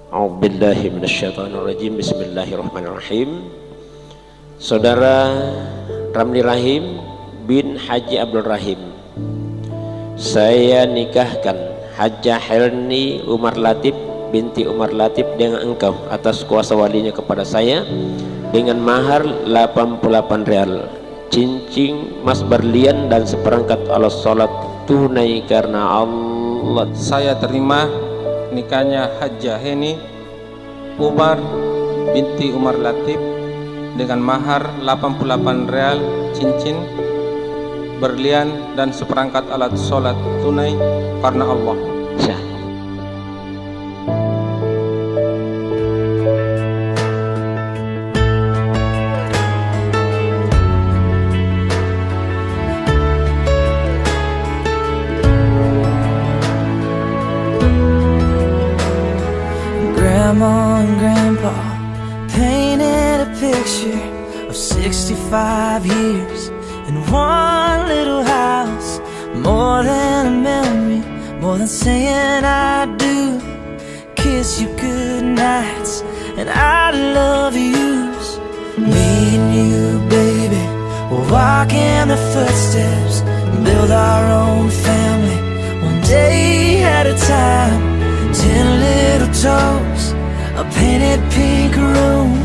A'udzubillahi minasyaitonirrajim. Bismillahirrahmanirrahim. Saudara Ramli Rahim bin Haji Abdul Rahim, saya nikahkan Hajjah Helni Umar Latif binti Umar Latif dengan engkau atas kuasa walinya kepada saya dengan mahar 88 real, cincin mas berlian dan seperangkat alat sholat tunai karena Allah. Saya terima nikahnya Hajjah Heni Umar binti Umar Latif dengan mahar 88 real, cincin berlian dan seperangkat alat sholat tunai karena Allah. Grandma and Grandpa painted a picture of 65 years in one little house. More than a memory, more than saying I do. Kiss you good nights and I love yous. Me and you, baby, we'll walk in the footsteps and build our own family, one day at a time. 10 little toes, a painted pink room.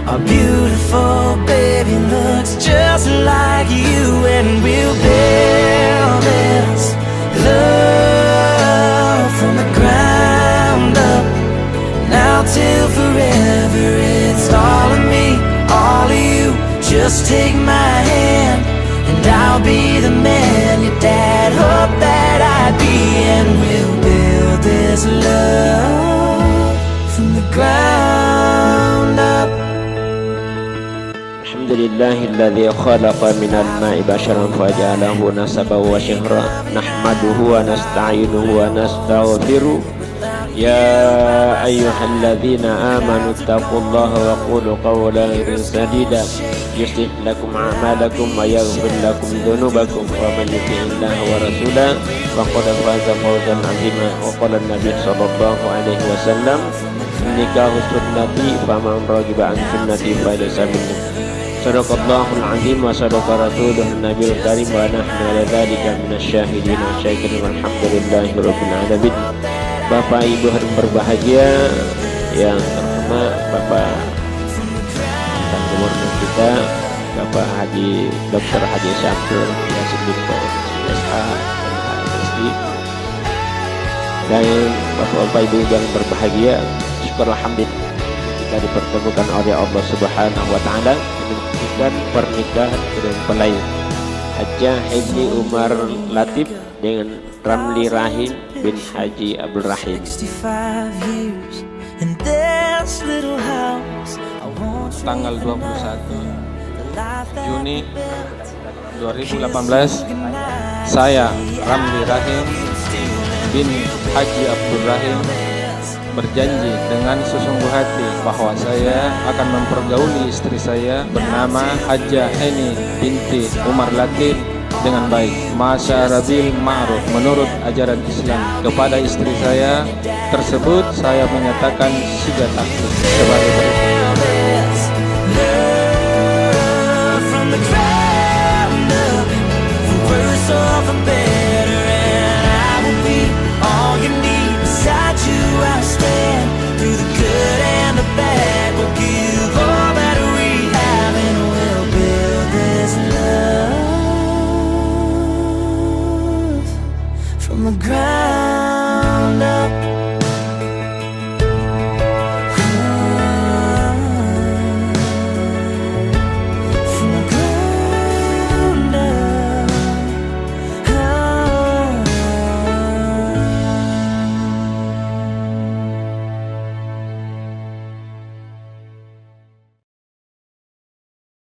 Our beautiful baby looks just like you, and we'll build this love from the ground up. Now till forever, it's all of me, all of you. Just take my hand, and I'll be the man your dad hoped that I'd be, and we'll build this love from the ground up. Alhamdulillahilladzi khalaqa minal ma'i basharan faja'alahu nasaban wa shihra. Nahmaduhu wa nasta'inuhu wa nastaghfiruh. Ya ayyuhalladzina amanu taqullaha wa qulu qawlan sadida yuslih lakum a'malakum wa yaghfir lakum dhunubakum wa man yuti'illaha wa rasulahu faqad faza fawzan 'azima. Wa qala an-nabiy sallallahu alaihi wasallam, nikahu sunnati faman raghiba an sunnati falaysa minni. Sadaqallahul azim wa sadaqa rasuluhun nabiyul karim wa nahnu ala dzalika minasyahidin wa syakirin walhamdulillahi rabbil alamin. Bapak Ibu yang berbahagia, yang terhormat Bapak Gubernur kita, Bapak Haji Dr. Haji Syamsul Yasin Limpo SH MHSI, dan Bapak Ibu yang berbahagia, syukur alhamdulillah kita dipertemukan oleh Allah Subhanahu wa taala dengan pernikahan mempelai Hajjah Heni Umar Latif dengan Ramli Rahim bin Haji Abdul Rahim. Tanggal 21 Juni 2018, saya Ramli Rahim bin Haji Abdul Rahim berjanji dengan sesungguh hati bahwa saya akan mempergauli istri saya bernama Hajjah Heni binti Umar Latif dengan baik, masyarabil ma'ruf, menurut ajaran Islam. Kepada istri saya tersebut saya menyatakan sigat akad sebagai berikut.